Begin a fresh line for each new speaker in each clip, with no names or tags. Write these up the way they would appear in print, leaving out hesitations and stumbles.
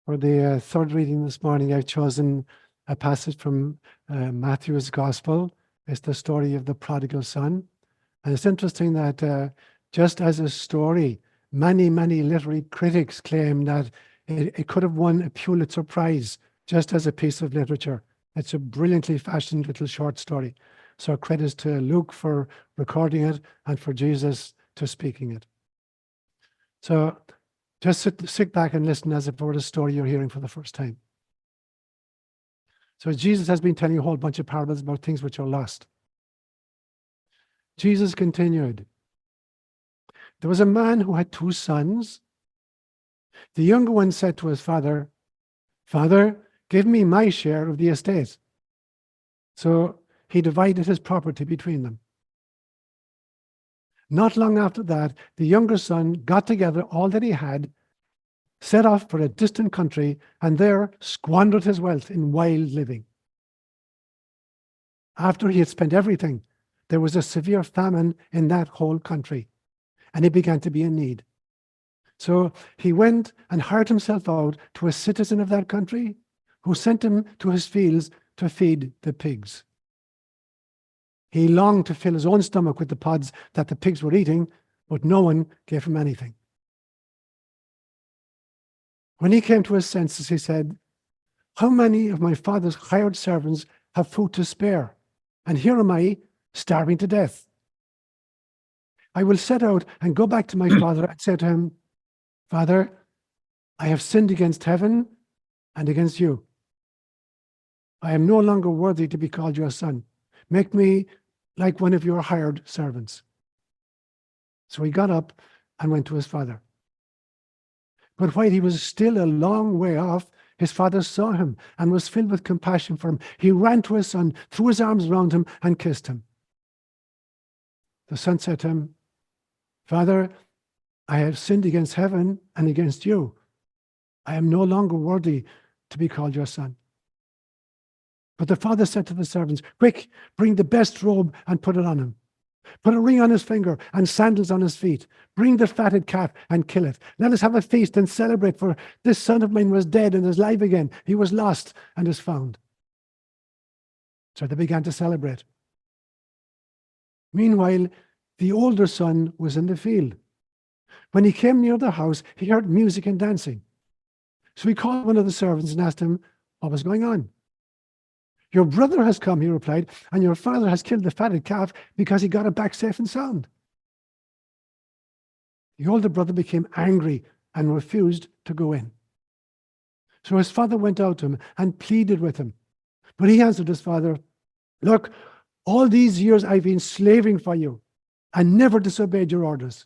For the third reading this morning, I've chosen a passage from Matthew's Gospel. It's the story of the Prodigal Son. And it's interesting that just as a story, many literary critics claim that it could have won a Pulitzer Prize just as a piece of literature. It's a brilliantly fashioned little short story. So credits to Luke for recording it and for Jesus to speaking it. So just sit back and listen as if it were a story you're hearing for the first time. So Jesus has been telling a whole bunch of parables about things which are lost. Jesus continued, there was a man who had 2 sons. The younger one said to his father, "Father, give me my share of the estate." So he divided his property between them. Not long after that, the younger son got together all that he had, set off for a distant country, and there squandered his wealth in wild living. After he had spent everything, there was a severe famine in that whole country, and he began to be in need. So he went and hired himself out to a citizen of that country, who sent him to his fields to feed the pigs. He longed to fill his own stomach with the pods that the pigs were eating, but no one gave him anything. When he came to his senses, he said, "How many of my father's hired servants have food to spare? And here am I, starving to death. I will set out and go back to my father and say to him, 'Father, I have sinned against heaven and against you. I am no longer worthy to be called your son. Make me like one of your hired servants.' So he got up and went to his father. But while he was still a long way off, his father saw him and was filled with compassion for him. He ran to his son, threw his arms around him, and kissed him. The son said to him, 'Father, I have sinned against heaven and against you. I am no longer worthy to be called your son.' But the father said to the servants, 'Quick, bring the best robe and put it on him. Put a ring on his finger and sandals on his feet. Bring the fatted calf and kill it. Let us have a feast and celebrate, for this son of mine was dead and is alive again. He was lost and is found.' So they began to celebrate. Meanwhile, the older son was in the field. When he came near the house, he heard music and dancing. So he called one of the servants and asked him what was going on. 'Your brother has come,' he replied, 'and your father has killed the fatted calf because he got it back safe and sound.' The older brother became angry and refused to go in. So his father went out to him and pleaded with him. But he answered his father, 'Look, all these years I've been slaving for you and never disobeyed your orders.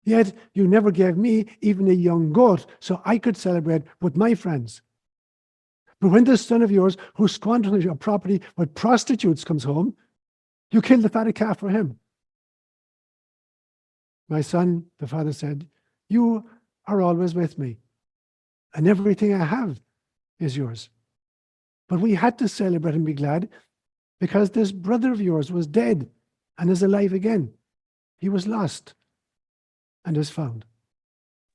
Yet you never gave me even a young goat so I could celebrate with my friends. But when this son of yours, who squandered your property with prostitutes, comes home, you kill the fatted calf for him.' 'My son,' the father said, 'you are always with me, and everything I have is yours. But we had to celebrate and be glad because this brother of yours was dead and is alive again. He was lost and is found.'"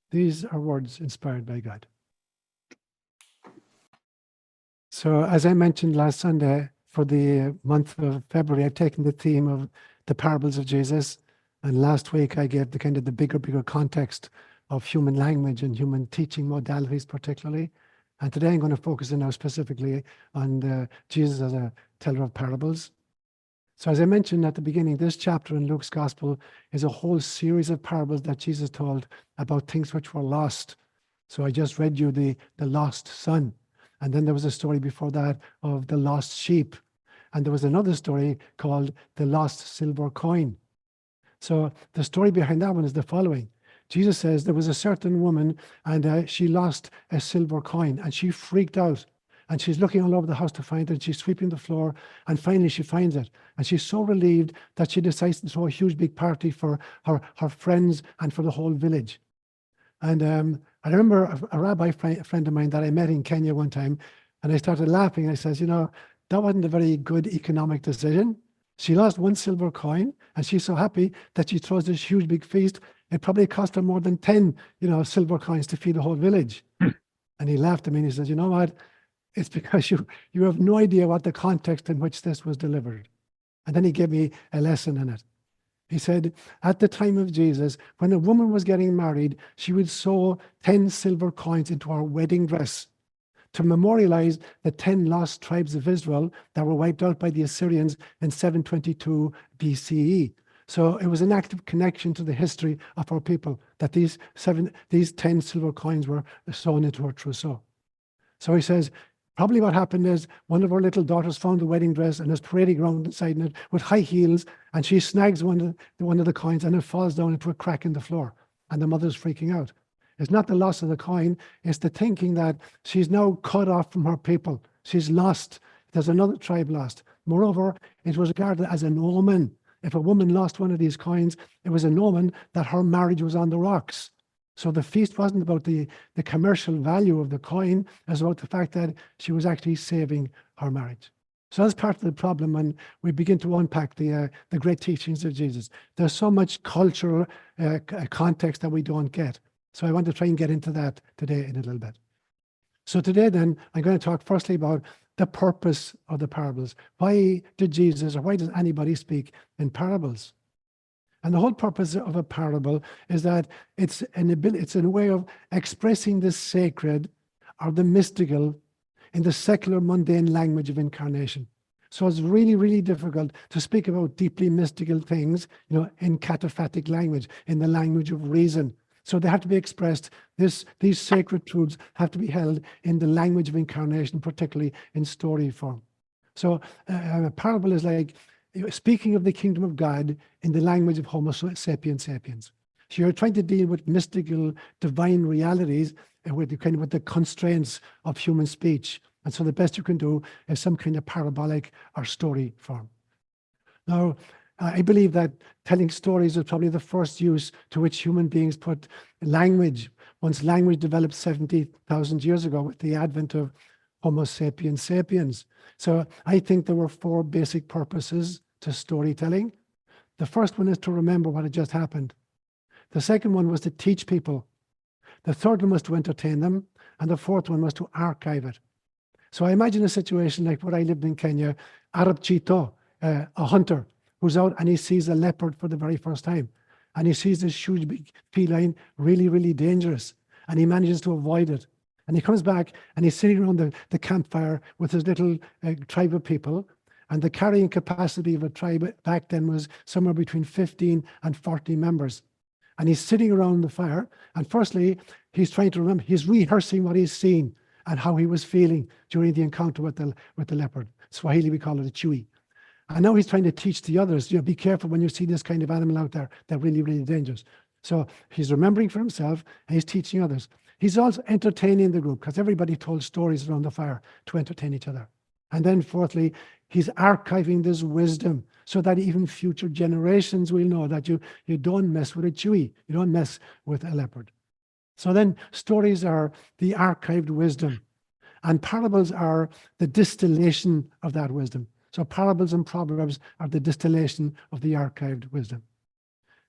These are words inspired by God. So as I mentioned last Sunday, for the month of February, I've taken the theme of the parables of Jesus. And last week I gave the kind of the bigger context of human language and human teaching modalities particularly. And today I'm going to focus in now specifically on Jesus as a teller of parables. So as I mentioned at the beginning, this chapter in Luke's Gospel is a whole series of parables that Jesus told about things which were lost. So I just read you the lost son. And then there was a story before that of the lost sheep. And there was another story called the lost silver coin. So the story behind that one is the following. Jesus says there was a certain woman and she lost a silver coin and she freaked out. And she's looking all over the house to find it. And she's sweeping the floor and finally she finds it. And she's so relieved that she decides to throw a huge big party for her friends and for the whole village. And I remember a rabbi friend of mine that I met in Kenya one time, and I started laughing. I says, that wasn't a very good economic decision. She lost one silver coin, and she's so happy that she throws this huge big feast. It probably cost her more than 10, silver coins to feed the whole village. And he laughed at me and he says, you know what? It's because you have no idea what the context in which this was delivered. And then he gave me a lesson in it. He said, at the time of Jesus, when a woman was getting married, she would sew 10 silver coins into her wedding dress to memorialize the 10 lost tribes of Israel that were wiped out by the Assyrians in 722 BCE. So it was an active connection to the history of our people that these 10 silver coins were sewn into her trousseau. So he says, probably what happened is one of our little daughters found the wedding dress and is parading around inside it with high heels, and she snags one of the coins and it falls down into a crack in the floor, and the mother's freaking out. It's not the loss of the coin, it's the thinking that she's now cut off from her people. She's lost. There's another tribe lost. Moreover, it was regarded as an omen. If a woman lost one of these coins, it was an omen that her marriage was on the rocks. So the feast wasn't about the commercial value of the coin, it was about the fact that she was actually saving her marriage. So that's part of the problem when we begin to unpack the great teachings of Jesus. There's so much cultural context that we don't get. So I want to try and get into that today in a little bit. So today then, I'm going to talk firstly about the purpose of the parables. Why did Jesus, or why does anybody speak in parables? And the whole purpose of a parable is that it's a way of expressing the sacred or the mystical in the secular, mundane language of incarnation. So it's really, really difficult to speak about deeply mystical things, in cataphatic language, in the language of reason. So they have to be expressed. These sacred truths have to be held in the language of incarnation, particularly in story form. So a parable is like speaking of the kingdom of God in the language of Homo sapiens sapiens. So you're trying to deal with mystical, divine realities with the constraints of human speech. And so the best you can do is some kind of parabolic or story form. Now, I believe that telling stories is probably the first use to which human beings put language. Once language developed 70,000 years ago with the advent of Homo sapiens sapiens. So I think there were 4 basic purposes to storytelling. The first one is to remember what had just happened. The second one was to teach people. The third one was to entertain them. And the fourth one was to archive it. So I imagine a situation like where I lived in Kenya, Arab Chito, a hunter, who's out and he sees a leopard for the very first time. And he sees this huge big feline, really, really dangerous. And he manages to avoid it. And he comes back and he's sitting around the campfire with his little tribe of people. And the carrying capacity of a tribe back then was somewhere between 15 and 40 members. And he's sitting around the fire. And firstly, he's trying to remember, he's rehearsing what he's seen and how he was feeling during the encounter with the leopard. Swahili, we call it a chewy. And now he's trying to teach the others, be careful when you see this kind of animal out there. They're really, really dangerous. So he's remembering for himself and he's teaching others. He's also entertaining the group because everybody told stories around the fire to entertain each other. And then fourthly, he's archiving this wisdom so that even future generations will know that you don't mess with a chewy, you don't mess with a leopard. So then stories are the archived wisdom, and parables are the distillation of that wisdom. So parables and proverbs are the distillation of the archived wisdom.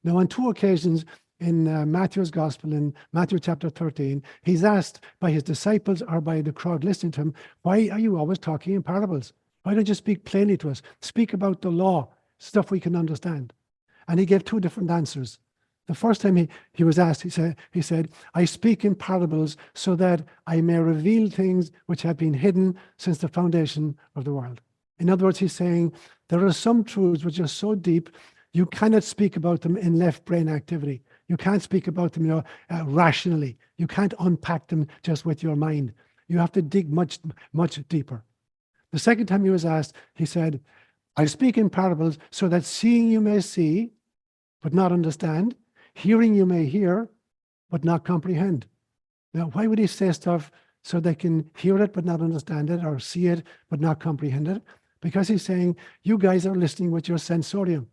Now, on 2 occasions in Matthew's Gospel, in Matthew chapter 13, he's asked by his disciples or by the crowd listening to him, why are you always talking in parables? Why don't you speak plainly to us? Speak about the law, stuff we can understand. And he gave 2 different answers. The first time he was asked, he said, I speak in parables so that I may reveal things which have been hidden since the foundation of the world. In other words, he's saying there are some truths which are so deep, you cannot speak about them in left brain activity. You can't speak about them, rationally. You can't unpack them just with your mind. You have to dig much, much deeper. The second time he was asked, he said, I speak in parables so that seeing you may see, but not understand, hearing you may hear, but not comprehend. Now, why would he say stuff so they can hear it, but not understand it, or see it, but not comprehend it? Because he's saying, you guys are listening with your sensorium.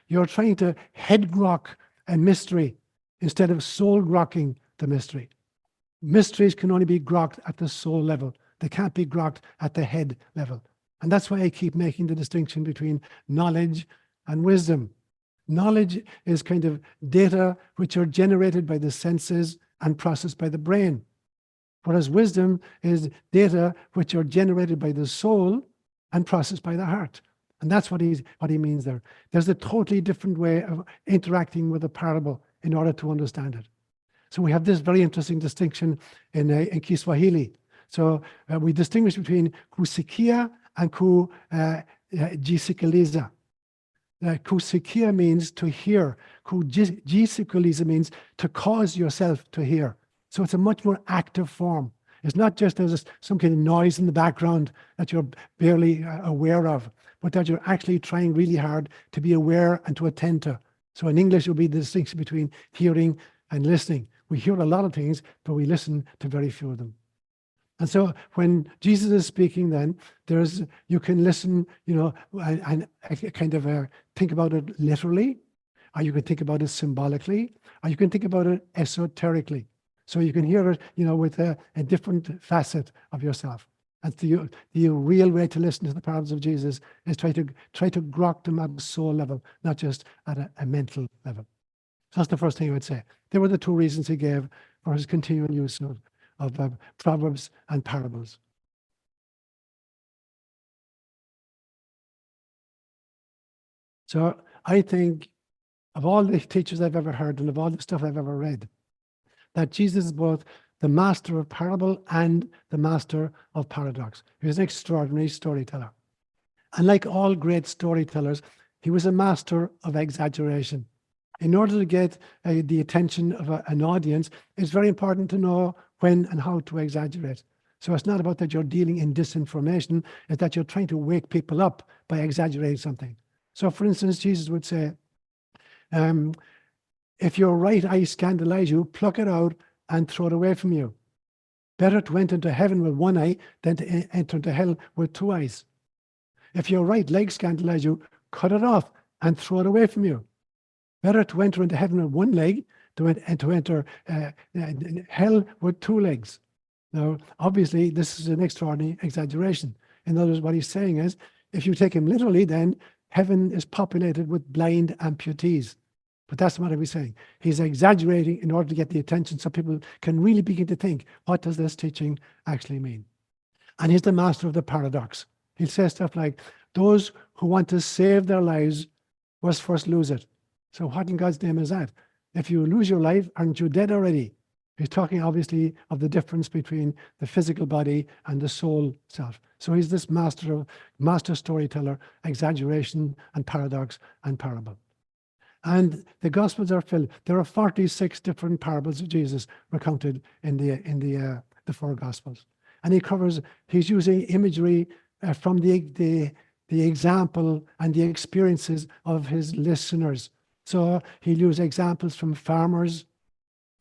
You're trying to head grok a mystery instead of soul grokking the mystery. Mysteries can only be grokked at the soul level. They can't be grokked at the head level. And that's why I keep making the distinction between knowledge and wisdom. Knowledge is kind of data which are generated by the senses and processed by the brain. Whereas wisdom is data which are generated by the soul and processed by the heart. And that's what he means there. There's a totally different way of interacting with a parable in order to understand it. So we have this very interesting distinction in Kiswahili. So we distinguish between kusikia and kujisikiliza. Kusikia means to hear. Kujisikiliza means to cause yourself to hear. So it's a much more active form. It's not just there's some kind of noise in the background that you're barely aware of, but that you're actually trying really hard to be aware and to attend to. So in English, it would be the distinction between hearing and listening. We hear a lot of things, but we listen to very few of them. And so when Jesus is speaking, then you can listen, and kind of think about it literally, or you can think about it symbolically, or you can think about it esoterically. So you can hear it, with a different facet of yourself. And the real way to listen to the parables of Jesus is try to grok them at a soul level, not just at a mental level. So that's the first thing I would say. There were the two reasons he gave for his continuing use of proverbs and parables. So I think of all the teachers I've ever heard and of all the stuff I've ever read, that Jesus is both the master of parable and the master of paradox. He was an extraordinary storyteller. And like all great storytellers, he was a master of exaggeration. In order to get the attention of an audience, it's very important to know when and how to exaggerate. So it's not about that you're dealing in disinformation, it's that you're trying to wake people up by exaggerating something. So for instance, Jesus would say, if your right eye scandalize you, pluck it out and throw it away from you. Better to enter into heaven with one eye than to enter into hell with two eyes. If your right leg scandalize you, cut it off and throw it away from you. Better to enter into heaven with one leg and to enter hell with two legs. Now, obviously, this is an extraordinary exaggeration. In other words, what he's saying is, if you take him literally, then heaven is populated with blind amputees. But that's not what he's saying. He's exaggerating in order to get the attention so people can really begin to think, what does this teaching actually mean? And he's the master of the paradox. He'll say stuff like, those who want to save their lives must first lose it. So what in God's name is that? If you lose your life, aren't you dead already? He's talking obviously of the difference between the physical body and the soul self. So he's this master storyteller, exaggeration and paradox and parable. And the Gospels are filled. There are 46 different parables of Jesus recounted in the four Gospels, and he's using imagery from the example and the experiences of his listeners. So he'll use examples from farmers,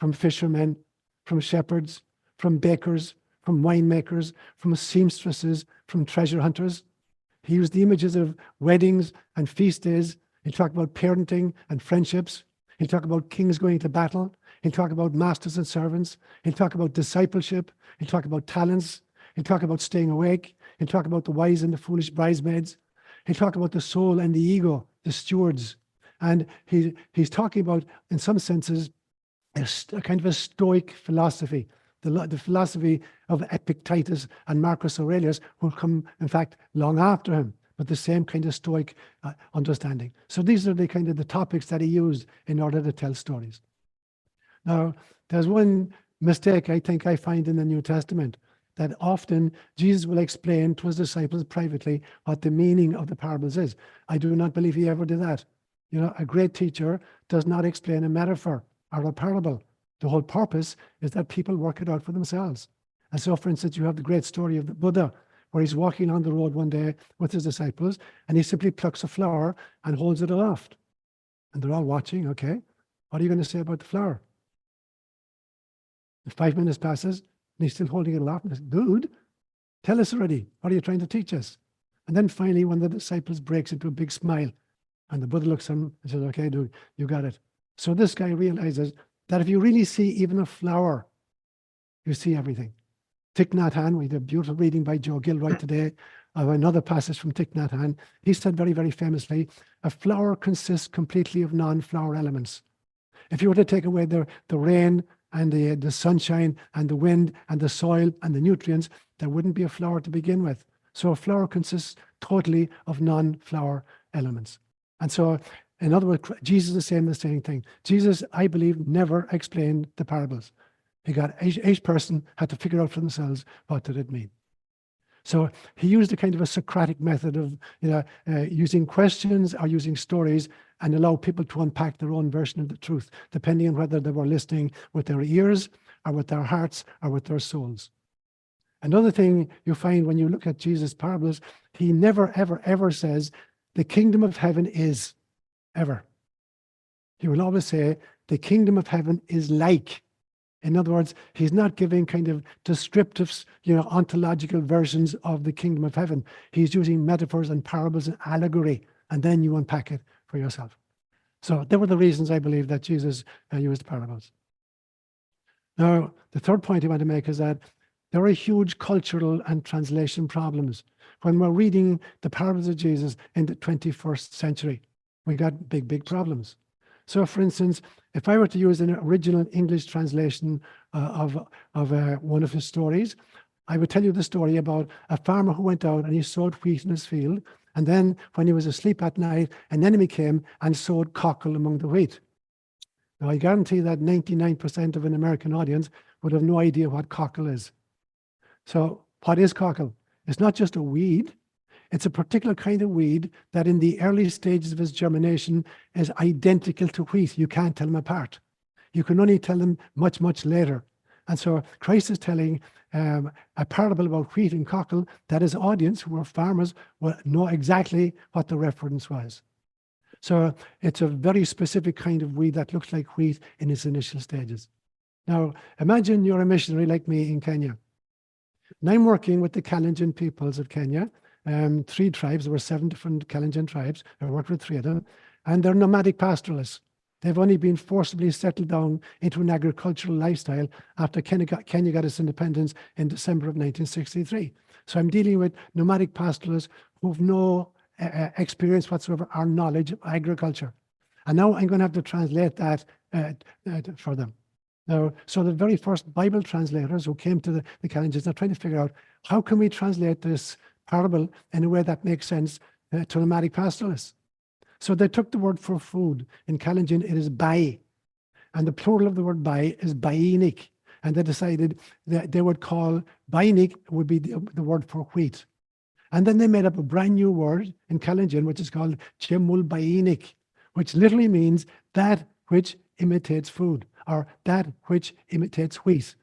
from fishermen, from shepherds, from bakers, from winemakers, from seamstresses, from treasure hunters. He used the images of weddings and feast days. He'll talk about parenting and friendships. He'll talk about kings going to battle. He'll talk about masters and servants. He'll talk about discipleship. He'll talk about talents. He'll talk about staying awake. He'll talk about the wise and the foolish bridesmaids. He'll talk about the soul and the ego, the stewards. And he's talking about, in some senses, a kind of a Stoic philosophy, the philosophy of Epictetus and Marcus Aurelius, who will come, in fact, long after him, but the same kind of Stoic understanding. So these are the kind of the topics that he used in order to tell stories. Now, there's one mistake I think I find in the New Testament, that often Jesus will explain to his disciples privately what the meaning of the parables is. I do not believe he ever did that. A great teacher does not explain a metaphor or a parable. The whole purpose is that people work it out for themselves. And so, for instance, you have the great story of the Buddha, where he's walking on the road one day with his disciples, and he simply plucks a flower and holds it aloft. And they're all watching, okay, what are you going to say about the flower? And 5 minutes passes, and he's still holding it aloft. And he says, dude, tell us already. What are you trying to teach us? And then finally, one of the disciples breaks into a big smile. And the Buddha looks at him and says, okay, dude, you got it. So this guy realizes that if you really see even a flower, you see everything. Thich Nhat Hanh, we had a beautiful reading by Joe Gilroy today of another passage from Thich Nhat Hanh. He said very, very famously, a flower consists completely of non-flower elements. If you were to take away the rain and the sunshine and the wind and the soil and the nutrients, there wouldn't be a flower to begin with. So a flower consists totally of non-flower elements. And so, in other words, Jesus is saying the same thing. Jesus, I believe, never explained the parables. Each person had to figure out for themselves what did it mean. So he used a kind of a Socratic method of using questions or using stories and allow people to unpack their own version of the truth, depending on whether they were listening with their ears or with their hearts or with their souls. Another thing you find when you look at Jesus' parables, he never, ever, ever says, the kingdom of heaven is, ever. He will always say, the kingdom of heaven is like. In other words, he's not giving kind of descriptive, ontological versions of the kingdom of heaven. He's using metaphors and parables and allegory, and then you unpack it for yourself. So there were the reasons I believe that Jesus used parables. Now, the third point I want to make is that there are huge cultural and translation problems. When we're reading the parables of Jesus in the 21st century, we got big, big problems. So, for instance, if I were to use an original English translation of one of his stories, I would tell you the story about a farmer who went out and he sowed wheat in his field. And then when he was asleep at night, an enemy came and sowed cockle among the wheat. Now, I guarantee that 99% of an American audience would have no idea what cockle is. So what is cockle? It's not just a weed. It's a particular kind of weed that in the early stages of its germination is identical to wheat. You can't tell them apart. You can only tell them much, much later. And so Christ is telling a parable about wheat and cockle that his audience, who are farmers, will know exactly what the reference was. So it's a very specific kind of weed that looks like wheat in its initial stages. Now, imagine you're a missionary like me in Kenya. And I'm working with the Kalenjin peoples of Kenya. 3 tribes, there were 7 different Kalenjin tribes. I worked with 3 of them, and they're nomadic pastoralists. They've only been forcibly settled down into an agricultural lifestyle after Kenya got its independence in December of 1963. So I'm dealing with nomadic pastoralists who've no experience whatsoever or knowledge of agriculture. And now I'm going to have to translate that for them. Now, so the very first Bible translators who came to the Kalenjins are trying to figure out, how can we translate this parable in a way that makes sense to nomadic pastoralists? So they took the word for food. In Kalenjin, it is bai. And the plural of the word bai is bainik. And they decided that they would call bainik would be the word for wheat. And then they made up a brand new word in Kalenjin, which is called chemul bainik, which literally means that which imitates food, or that which imitates wheat.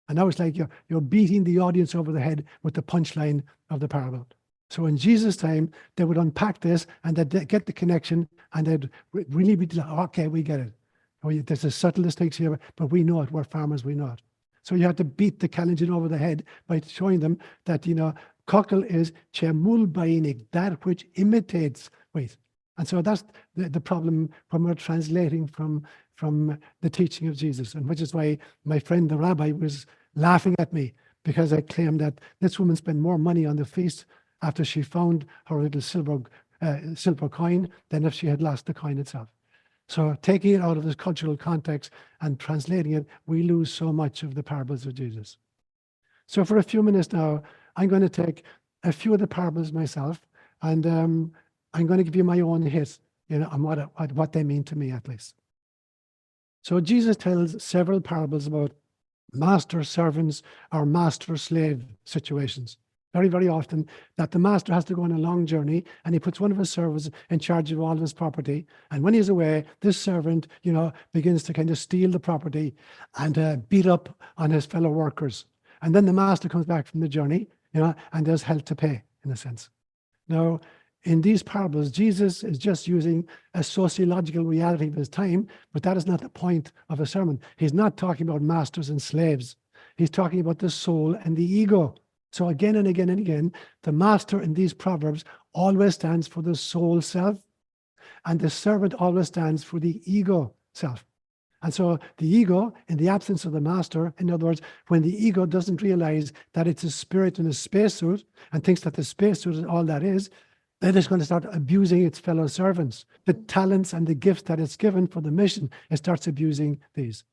And now it's like you're beating the audience over the head with the punchline of the parable. So in Jesus' time, they would unpack this and they'd get the connection and they'd really be like, okay, we get it. There's a subtle distinction here, but we know it. We're farmers, we know it. So you have to beat the Kalenjin over the head by showing them that, cockle is chemul bainik, that which imitates wheat. And so that's the problem when we're translating from the teaching of Jesus, and which is why my friend the rabbi was laughing at me because I claimed that this woman spent more money on the feast after she found her little silver coin than if she had lost the coin itself. So taking it out of this cultural context and translating it, we lose so much of the parables of Jesus. So for a few minutes now, I'm going to take a few of the parables myself, and I'm going to give you my own hit, on what they mean to me at least. So Jesus tells several parables about master-servants or master-slave situations. Very, very often that the master has to go on a long journey and he puts one of his servants in charge of all of his property. And when he's away, this servant, begins to kind of steal the property and beat up on his fellow workers. And then the master comes back from the journey, and there's hell to pay, in a sense. Now, in these parables, Jesus is just using a sociological reality of his time, but that is not the point of a sermon. He's not talking about masters and slaves. He's talking about the soul and the ego. So again and again and again, the master in these proverbs always stands for the soul self, and the servant always stands for the ego self. And so the ego, in the absence of the master, in other words, when the ego doesn't realize that it's a spirit in a spacesuit and thinks that the spacesuit is all that is, then it's going to start abusing its fellow servants. The talents and the gifts that it's given for the mission, it starts abusing these.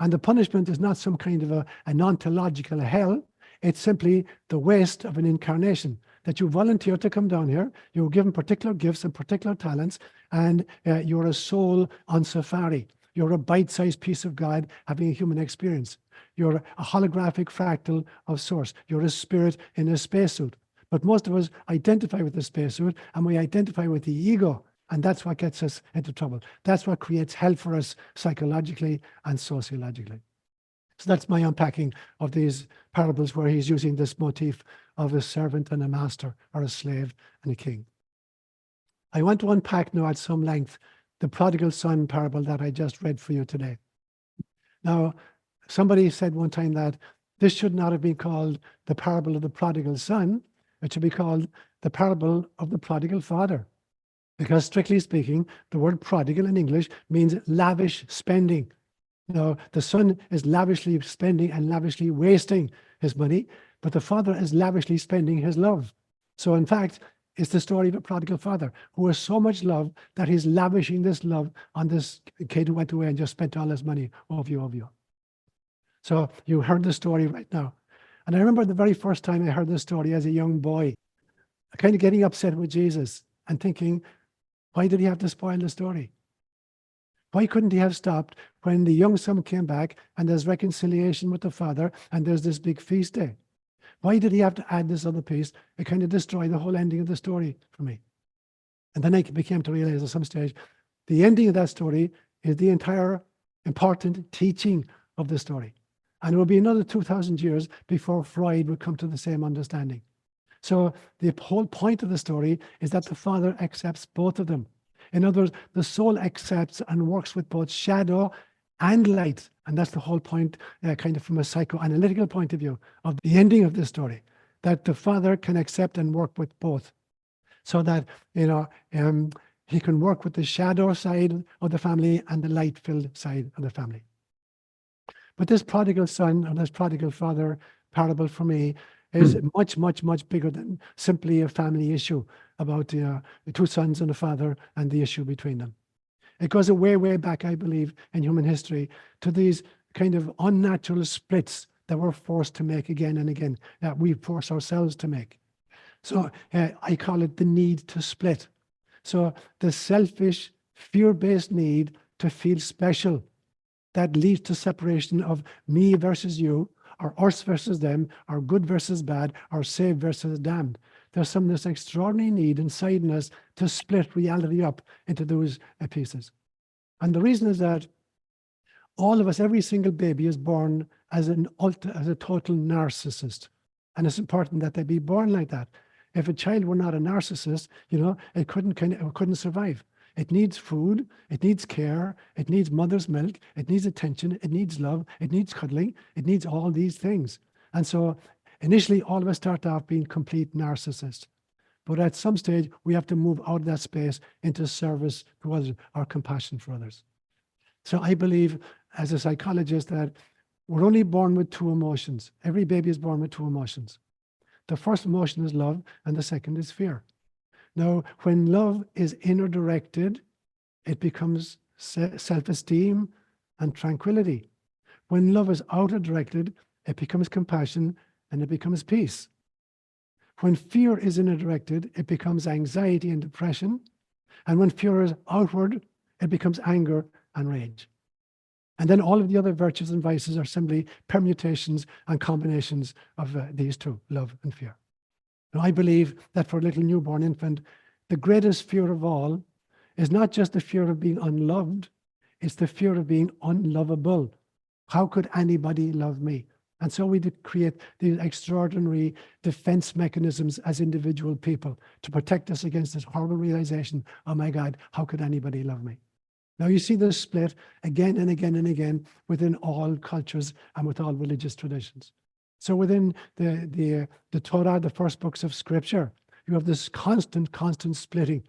And the punishment is not some kind of an ontological hell. It's simply the waste of an incarnation, that you volunteer to come down here, you were given particular gifts and particular talents, and you're a soul on safari. You're a bite-sized piece of God having a human experience. You're a holographic fractal of source. You're a spirit in a spacesuit. But most of us identify with the spacesuit, and we identify with the ego, and that's what gets us into trouble. That's what creates hell for us psychologically and sociologically. So that's my unpacking of these parables where he's using this motif of a servant and a master, or a slave and a king. I want to unpack now at some length the prodigal son parable that I just read for you today. Now, somebody said one time that this should not have been called the parable of the prodigal son. It should be called the parable of the prodigal father. Because strictly speaking, the word prodigal in English means lavish spending. Now, the son is lavishly spending and lavishly wasting his money, but the father is lavishly spending his love. So in fact, it's the story of a prodigal father who has so much love that he's lavishing this love on this kid who went away and just spent all his money over you. So you heard the story right now. And I remember the very first time I heard this story as a young boy, kind of getting upset with Jesus and thinking, why did he have to spoil the story? Why couldn't he have stopped when the young son came back and there's reconciliation with the father and there's this big feast day? Why did he have to add this other piece? It kind of destroyed the whole ending of the story for me. And then I became to realize at some stage, the ending of that story is the entire important teaching of the story. And it will be another 2,000 years before Freud would come to the same understanding. So the whole point of the story is that the father accepts both of them. In other words, the soul accepts and works with both shadow and light. And that's the whole point, kind of from a psychoanalytical point of view, of the ending of this story, that the father can accept and work with both. So that, he can work with the shadow side of the family and the light-filled side of the family. But this prodigal son, or this prodigal father parable for me, is much, much, much bigger than simply a family issue about the two sons and a father and the issue between them. It goes way, way back, I believe, in human history to these kind of unnatural splits that we're forced to make again and again, that we force ourselves to make. So I call it the need to split. So the selfish, fear-based need to feel special that leads to separation of me versus you, or us versus them, or good versus bad, or saved versus damned. There's this extraordinary need inside us to split reality up into those pieces. And the reason is that all of us, every single baby is born as a total narcissist. And it's important that they be born like that. If a child were not a narcissist, it couldn't survive. It needs food, it needs care, it needs mother's milk, it needs attention, it needs love, it needs cuddling, it needs all these things. And so initially, all of us start off being complete narcissists. But at some stage, we have to move out of that space into service to others, or compassion for others. So I believe, as a psychologist, that we're only born with two emotions. Every baby is born with two emotions. The first emotion is love, and the second is fear. Now, when love is inner directed, it becomes self-esteem and tranquility. When love is outer directed, it becomes compassion and it becomes peace. When fear is inner directed, it becomes anxiety and depression. And when fear is outward, it becomes anger and rage. And then all of the other virtues and vices are simply permutations and combinations of these two, love and fear. Now, I believe that for a little newborn infant, the greatest fear of all is not just the fear of being unloved, it's the fear of being unlovable. How could anybody love me? And so we create these extraordinary defense mechanisms as individual people to protect us against this horrible realization, oh my God, how could anybody love me? Now you see this split again and again and again within all cultures and with all religious traditions. So within the Torah, the first books of Scripture, you have this constant splitting.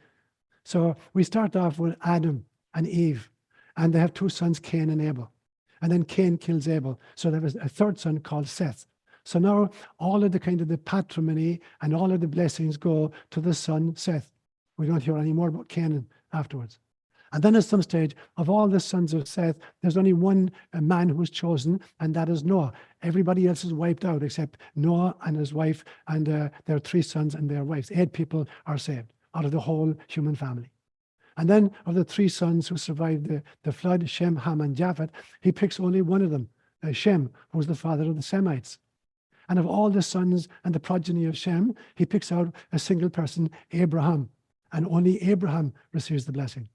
So we start off with Adam and Eve, and they have two sons, Cain and Abel. And then Cain kills Abel. So there was a third son called Seth. So now all of the kind of the patrimony and all of the blessings go to the son Seth. We don't hear any more about Canaan afterwards. And then at some stage, of all the sons of Seth, there's only one man who was chosen, and that is Noah. Everybody else is wiped out except Noah and his wife and their 3 sons and their wives. 8 people are saved out of the whole human family. And then of the 3 sons who survived the flood, Shem, Ham, and Japheth, he picks only one of them, Shem, who was the father of the Semites. And of all the sons and the progeny of Shem, he picks out a single person, Abraham. And only Abraham receives the blessing.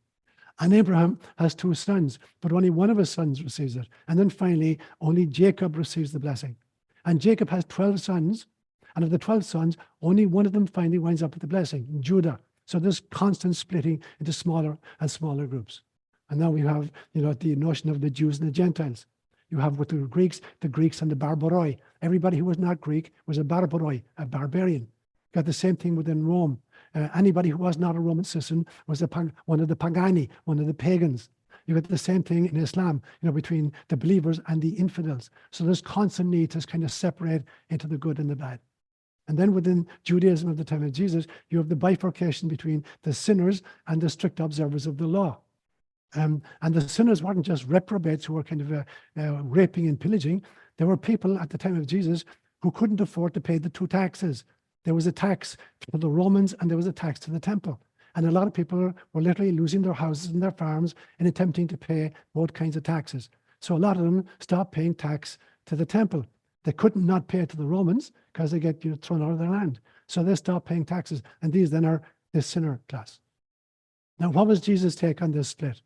And Abraham has 2 sons, but only one of his sons receives it. And then finally, only Jacob receives the blessing. And Jacob has 12 sons, and of the 12 sons, only one of them finally winds up with the blessing, Judah. So there's constant splitting into smaller and smaller groups. And now we have, the notion of the Jews and the Gentiles. You have with the Greeks and the Barbaroi. Everybody who was not Greek was a Barbaroi, a barbarian. Got the same thing within Rome. Anybody who was not a Roman citizen was one of the Pagani, one of the pagans. You get the same thing in Islam, between the believers and the infidels. So there's constant need to kind of separate into the good and the bad. And then within Judaism at the time of Jesus, you have the bifurcation between the sinners and the strict observers of the law. And the sinners weren't just reprobates who were kind of raping and pillaging. There were people at the time of Jesus who couldn't afford to pay the 2 taxes. There was a tax for the Romans and there was a tax to the temple. And a lot of people were literally losing their houses and their farms in attempting to pay both kinds of taxes. So a lot of them stopped paying tax to the temple. They couldn't not pay it to the Romans because they get thrown out of their land. So they stopped paying taxes. And these then are the sinner class. Now, what was Jesus' take on this split?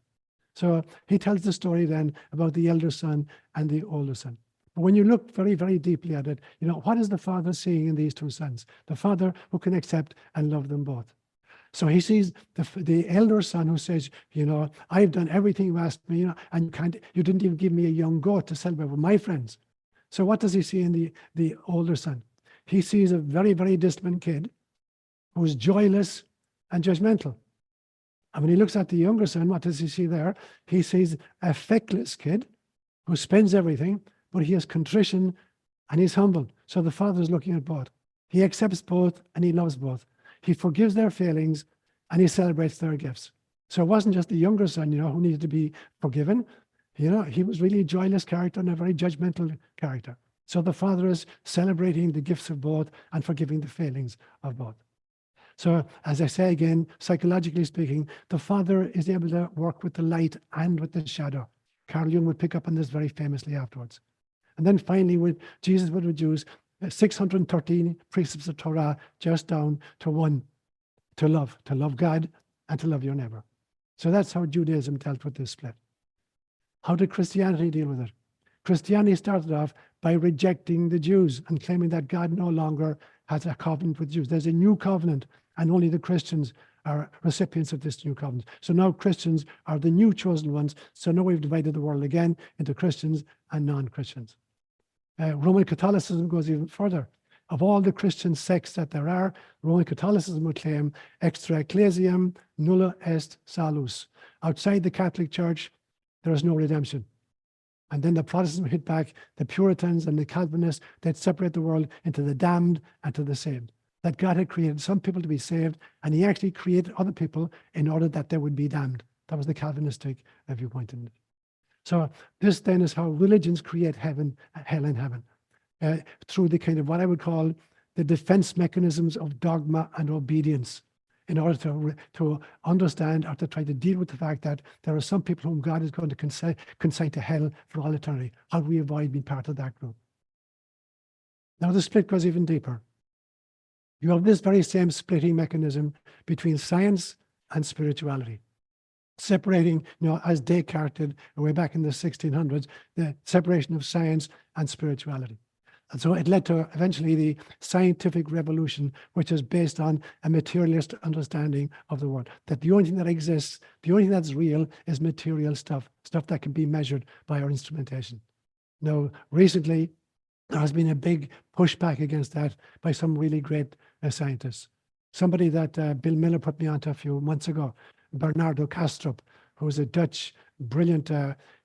So he tells the story then about the elder son and the older son. But when you look very, very deeply at it, what is the father seeing in these 2 sons? The father who can accept and love them both. So he sees the elder son who says, I've done everything you asked me, and you didn't even give me a young goat to celebrate with my friends. So what does he see in the older son? He sees a very, very disciplined kid who's joyless and judgmental. And when he looks at the younger son, what does he see there? He sees a feckless kid who spends everything, but he has contrition and he's humble. So the father is looking at both. He accepts both and he loves both. He forgives their failings and he celebrates their gifts. So it wasn't just the younger son, who needed to be forgiven. He was really a joyless character and a very judgmental character. So the father is celebrating the gifts of both and forgiving the failings of both. So as I say again, psychologically speaking, the father is able to work with the light and with the shadow. Carl Jung would pick up on this very famously afterwards. And then finally, Jesus would reduce 613 precepts of Torah just down to 1, to love God and to love your neighbor. So that's how Judaism dealt with this split. How did Christianity deal with it? Christianity started off by rejecting the Jews and claiming that God no longer has a covenant with Jews. There's a new covenant, and only the Christians are recipients of this new covenant. So now Christians are the new chosen ones. So now we've divided the world again into Christians and non-Christians. Roman Catholicism goes even further. Of all the Christian sects that there are, Roman Catholicism would claim extra ecclesiam nulla est salus. Outside the Catholic Church, there is no redemption. And then the Protestants would hit back, the Puritans and the Calvinists, they'd separate the world into the damned and to the saved. That God had created some people to be saved, and he actually created other people in order that they would be damned. That was the Calvinistic viewpoint in it. So this then is how religions create heaven, hell and heaven, through the kind of what I would call the defense mechanisms of dogma and obedience, in order to understand or to try to deal with the fact that there are some people whom God is going to consign to hell for all eternity. How do we avoid being part of that group? Now the split goes even deeper. You have this very same splitting mechanism between science and spirituality. Separating, as Descartes did way back in the 1600s, the separation of science and spirituality. And so it led to eventually the scientific revolution, which is based on a materialist understanding of the world. That the only thing that exists, the only thing that's real is material stuff that can be measured by our instrumentation. Now, recently, there has been a big pushback against that by some really great scientists. Somebody that Bill Miller put me onto a few months ago, Bernardo Kastrup, who's a Dutch, brilliant,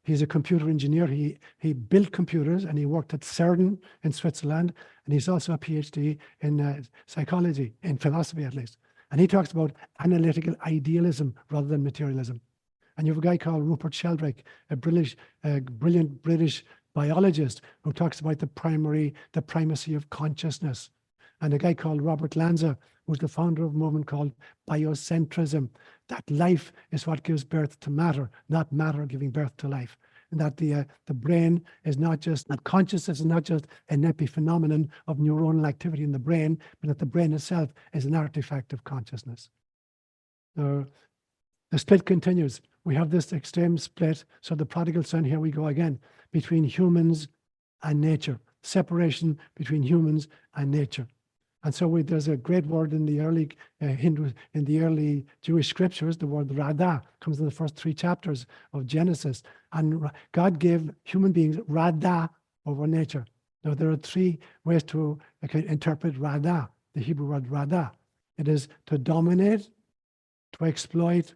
he's a computer engineer. He built computers and he worked at CERN in Switzerland. And he's also a PhD in psychology, in philosophy at least. And he talks about analytical idealism rather than materialism. And you have a guy called Rupert Sheldrake, a brilliant British biologist who talks about the primacy of consciousness. And a guy called Robert Lanza, who's the founder of a movement called biocentrism, that life is what gives birth to matter, not matter giving birth to life. And that the brain is not just, that consciousness is not just an epiphenomenon of neuronal activity in the brain, but that the brain itself is an artifact of consciousness. The split continues. We have this extreme split. So the prodigal son, here we go again, between humans and nature, separation between humans and nature. And so there's a great word in the early in the early Jewish scriptures. The word radah comes in the first 3 chapters of Genesis. And God gave human beings radah over nature. Now, there are 3 ways to interpret radah, the Hebrew word radah. It is to dominate, to exploit,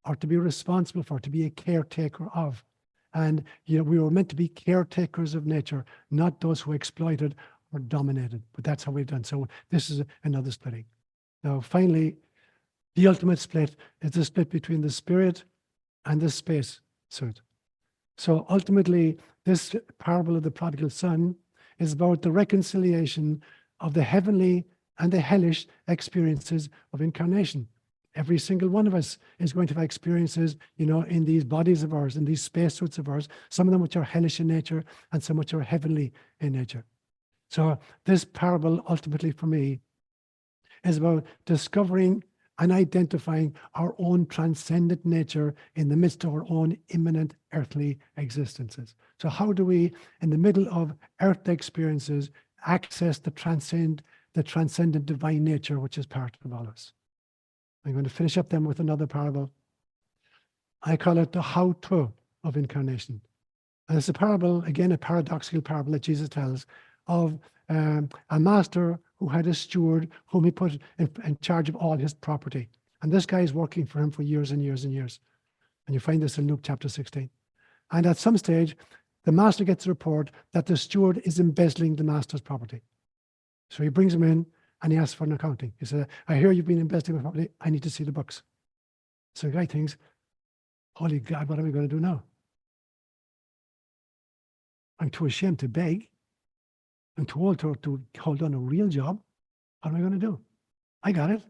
or to be responsible for, to be a caretaker of. And we were meant to be caretakers of nature, not those who exploited or dominated. But that's how we've done. So this is another splitting. Now, finally, the ultimate split is the split between the spirit and the space suit. So ultimately, this parable of the prodigal son is about the reconciliation of the heavenly and the hellish experiences of incarnation. Every single one of us is going to have experiences, in these bodies of ours, in these spacesuits of ours, some of them which are hellish in nature and some which are heavenly in nature. So this parable, ultimately for me, is about discovering and identifying our own transcendent nature in the midst of our own imminent earthly existences. So how do we, in the middle of earthly experiences, access the transcendent divine nature, which is part of all of us? I'm going to finish up then with another parable. I call it the how-to of incarnation. And it's a parable, again, a paradoxical parable that Jesus tells of a master who had a steward whom he put in charge of all his property. And this guy is working for him for years and years and years. And you find this in Luke chapter 16. And at some stage, the master gets a report that the steward is embezzling the master's property. So he brings him in and he asks for an accounting. He said, I hear you've been embezzling my property. I need to see the books. So the guy thinks, holy God, what are we going to do now? I'm too ashamed to beg. I'm too old to hold on a real job. What am I going to do? I got it.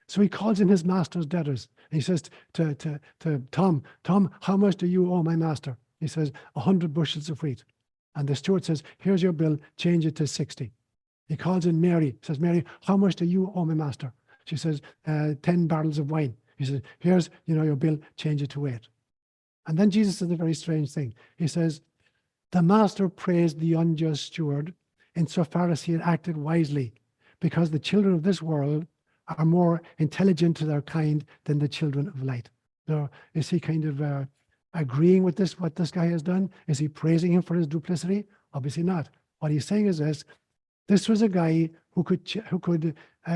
So he calls in his master's debtors. And he says to Tom, how much do you owe my master? He says, 100 bushels of wheat. And the steward says, here's your bill, change it to 60. He calls in Mary, says, Mary, how much do you owe my master? She says, 10 barrels of wine. He says, here's your bill, change it to 8. And then Jesus says a very strange thing. He says, the master praised the unjust steward insofar as he had acted wisely, because the children of this world are more intelligent to their kind than the children of light. So is he kind of agreeing with what this guy has done? Is he praising him for his duplicity? Obviously not. What he's saying is this was a guy who could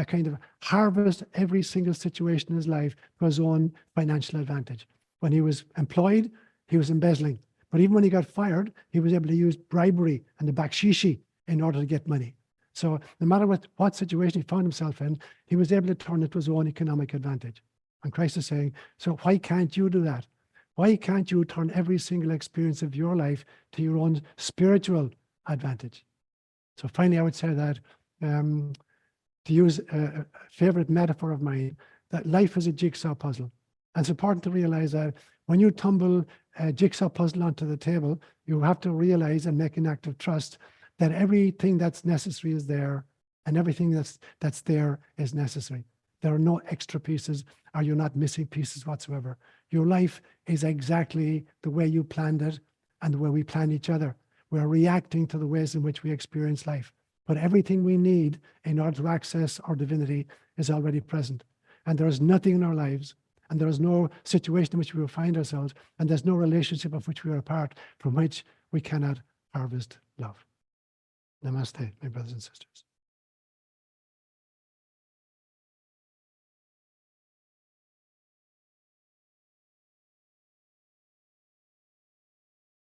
kind of harvest every single situation in his life for his own financial advantage. When he was employed, he was embezzling. But even when he got fired, he was able to use bribery and the bakshishi in order to get money. So no matter what situation he found himself in, he was able to turn it to his own economic advantage. And Christ is saying, so why can't you do that? Why can't you turn every single experience of your life to your own spiritual advantage? So finally, I would say that, to use a favorite metaphor of mine, that life is a jigsaw puzzle. And it's important to realize that when you tumble a jigsaw puzzle onto the table, you have to realize and make an act of trust that everything that's necessary is there, and everything that's there is necessary. There are no extra pieces, or you're not missing pieces whatsoever. Your life is exactly the way you planned it and the way we plan each other. We're reacting to the ways in which we experience life. But everything we need in order to access our divinity is already present. And there is nothing in our lives, and there is no situation in which we will find ourselves, and there's no relationship of which we are a part from which we cannot harvest love. Namaste, my brothers and sisters.